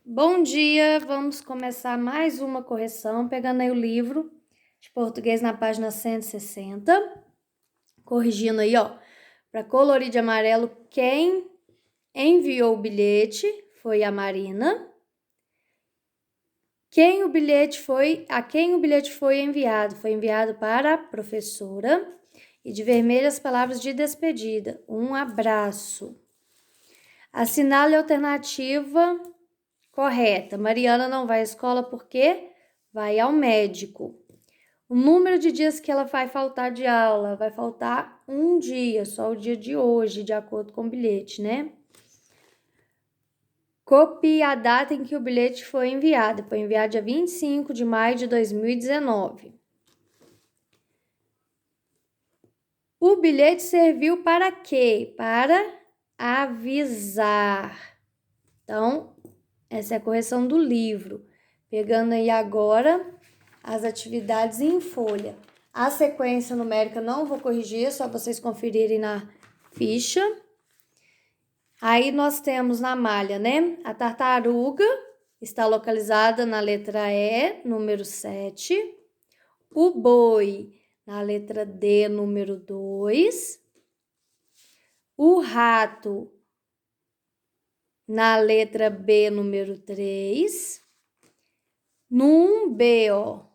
Bom dia, vamos começar mais uma correção, pegando aí o livro de português na página 160, corrigindo aí, ó, para colorir de amarelo, quem enviou o bilhete foi a Marina. A quem o bilhete foi enviado? Foi enviado para a professora. E de vermelho as palavras de despedida, um abraço. Assinale a alternativa correta. Mariana não vai à escola porque vai ao médico. O número de dias que ela vai faltar de aula, vai faltar um dia, só o dia de hoje, de acordo com o bilhete, né? Copie a data em que o bilhete foi enviado. Foi enviado dia 25 de maio de 2019. O bilhete serviu para quê? Para avisar. Então, essa é a correção do livro. Pegando aí agora as atividades em folha. A sequência numérica não vou corrigir, é só vocês conferirem na ficha. Aí nós temos na malha, né? A tartaruga está localizada na letra E, número 7. O boi na letra D, número 2. O rato na letra B, número 3. No 1B, ó.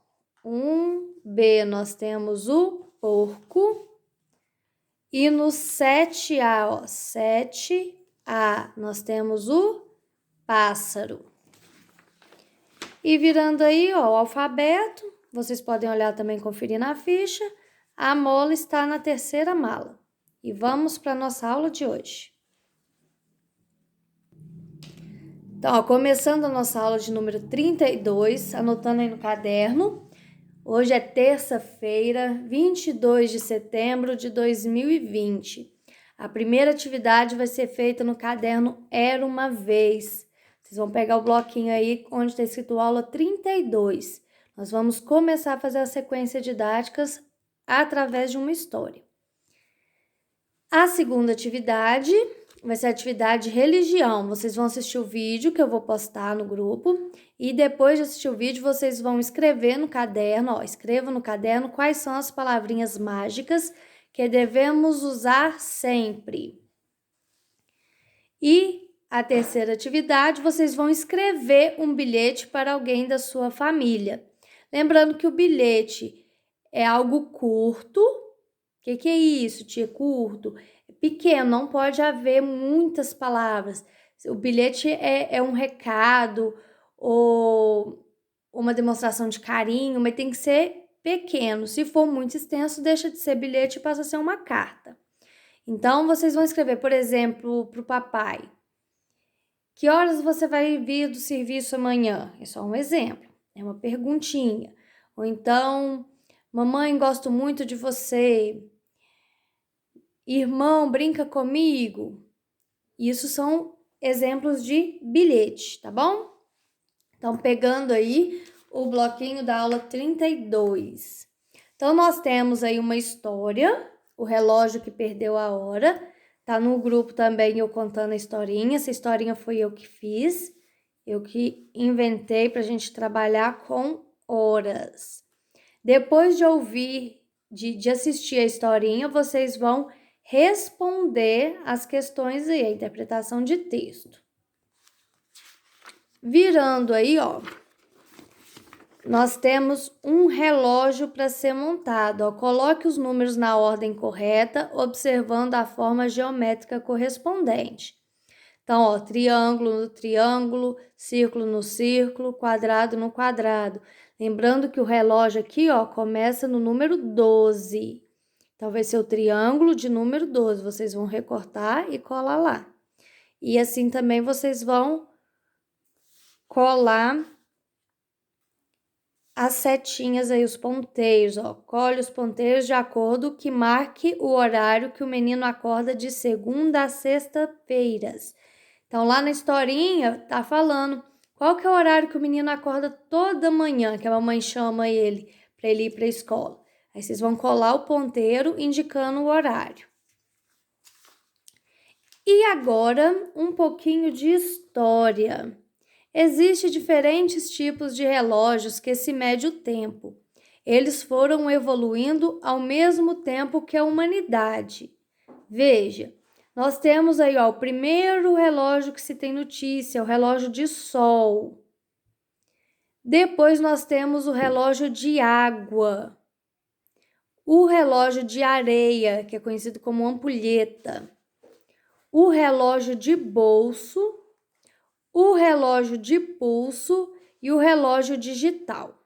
1B nós temos o porco. E no 7A, ó, 7A, nós temos o pássaro. E virando aí, ó, o alfabeto, vocês podem olhar também, conferir na ficha. A mola está na terceira mala. E vamos para a nossa aula de hoje. Então, ó, começando a nossa aula de número 32, anotando aí no caderno. Hoje é terça-feira, 22 de setembro de 2020. A primeira atividade vai ser feita no caderno Era Uma Vez. Vocês vão pegar o bloquinho aí onde está escrito aula 32. Nós vamos começar a fazer a sequência didáticas através de uma história. A segunda atividade vai ser a atividade religião. Vocês vão assistir o vídeo que eu vou postar no grupo e depois de assistir o vídeo vocês vão escrever no caderno, ó, escreva no caderno quais são as palavrinhas mágicas que devemos usar sempre. E a terceira atividade, vocês vão escrever um bilhete para alguém da sua família. Lembrando que o bilhete é algo curto. O que é isso, tia? Curto? É pequeno, não pode haver muitas palavras. O bilhete é um recado ou uma demonstração de carinho, mas tem que ser pequeno. Se for muito extenso, deixa de ser bilhete e passa a ser uma carta. Então, vocês vão escrever, por exemplo, para o papai. Que horas você vai vir do serviço amanhã? É só um exemplo, é uma perguntinha. Ou então, mamãe, gosto muito de você. Irmão, brinca comigo. Isso são exemplos de bilhete, tá bom? Então, pegando aí o bloquinho da aula 32. Então, nós temos aí uma história, o relógio que perdeu a hora. Tá no grupo também eu contando a historinha. Essa historinha foi eu que fiz. Eu que inventei pra gente trabalhar com horas. Depois de ouvir, de assistir a historinha, vocês vão responder as questões aí, a interpretação de texto. Virando aí, ó, nós temos um relógio para ser montado. Ó. Coloque os números na ordem correta, observando a forma geométrica correspondente. Então, ó, triângulo no triângulo, círculo no círculo, quadrado no quadrado. Lembrando que o relógio aqui, ó, começa no número 12. Então, vai ser o triângulo de número 12. Vocês vão recortar e colar lá. E assim também vocês vão colar as setinhas aí, os ponteiros, ó. Colhe os ponteiros de acordo que marque o horário que o menino acorda de segunda a sexta-feiras. Então, lá na historinha, tá falando qual que é o horário que o menino acorda toda manhã, que a mamãe chama ele para ele ir para a escola. Aí vocês vão colar o ponteiro indicando o horário. E agora, um pouquinho de história. Existem diferentes tipos de relógios que se mede o tempo. Eles foram evoluindo ao mesmo tempo que a humanidade. Veja, nós temos aí o primeiro relógio que se tem notícia, o relógio de sol. Depois nós temos o relógio de água, o relógio de areia, que é conhecido como ampulheta, o relógio de bolso, o relógio de pulso e o relógio digital.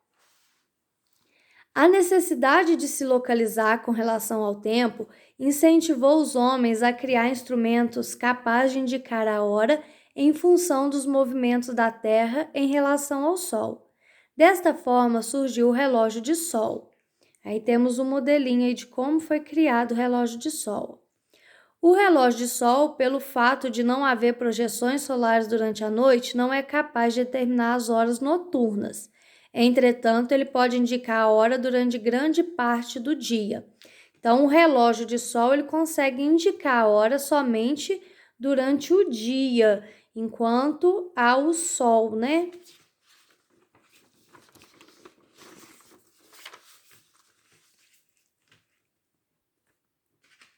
A necessidade de se localizar com relação ao tempo incentivou os homens a criar instrumentos capazes de indicar a hora em função dos movimentos da Terra em relação ao Sol. Desta forma surgiu o relógio de sol. Aí temos um modelinho aí de como foi criado o relógio de sol. O relógio de sol, pelo fato de não haver projeções solares durante a noite, não é capaz de determinar as horas noturnas. Entretanto, ele pode indicar a hora durante grande parte do dia. Então, o relógio de sol ele consegue indicar a hora somente durante o dia, enquanto há o sol, né?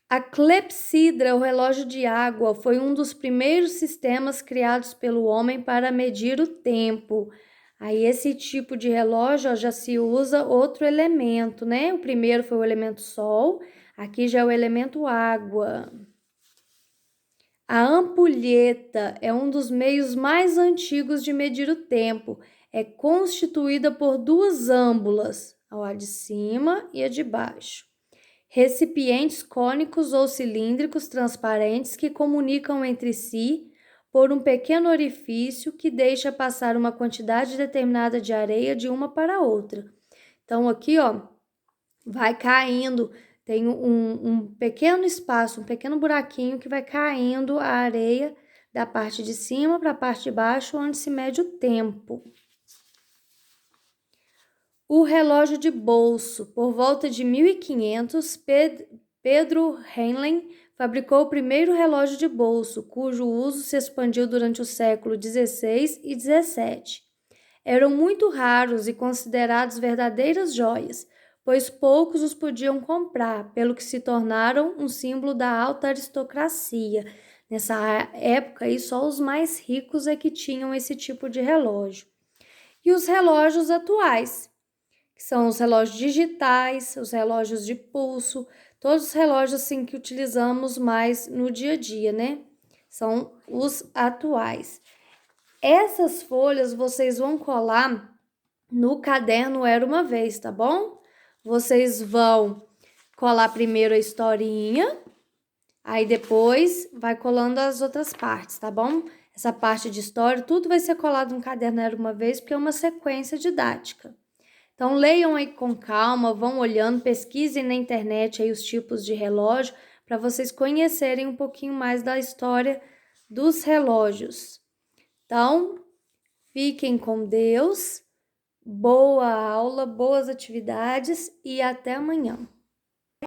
A clepsidra, o relógio de água, foi um dos primeiros sistemas criados pelo homem para medir o tempo. Aí esse tipo de relógio já se usa outro elemento, né? O primeiro foi o elemento sol, aqui já é o elemento água. A ampulheta é um dos meios mais antigos de medir o tempo. É constituída por duas âmbulas, a de cima e a de baixo. Recipientes cônicos ou cilíndricos transparentes que comunicam entre si por um pequeno orifício que deixa passar uma quantidade determinada de areia de uma para outra. Então, aqui, vai caindo, tem um pequeno espaço, um pequeno buraquinho que vai caindo a areia da parte de cima para a parte de baixo, onde se mede o tempo. O relógio de bolso. Por volta de 1500, Pedro Henley fabricou o primeiro relógio de bolso, cujo uso se expandiu durante o século XVI e XVII. Eram muito raros e considerados verdadeiras joias, pois poucos os podiam comprar, pelo que se tornaram um símbolo da alta aristocracia. Nessa época, aí, só os mais ricos é que tinham esse tipo de relógio. E os relógios atuais, que são os relógios digitais, os relógios de pulso, todos os relógios assim que utilizamos mais no dia a dia, né? São os atuais. Essas folhas vocês vão colar no caderno Era Uma Vez, tá bom? Vocês vão colar primeiro a historinha, aí depois vai colando as outras partes, tá bom? Essa parte de história, tudo vai ser colado no caderno Era Uma Vez, porque é uma sequência didática. Então, leiam aí com calma, vão olhando, pesquisem na internet aí os tipos de relógio para vocês conhecerem um pouquinho mais da história dos relógios. Então, fiquem com Deus, boa aula, boas atividades e até amanhã.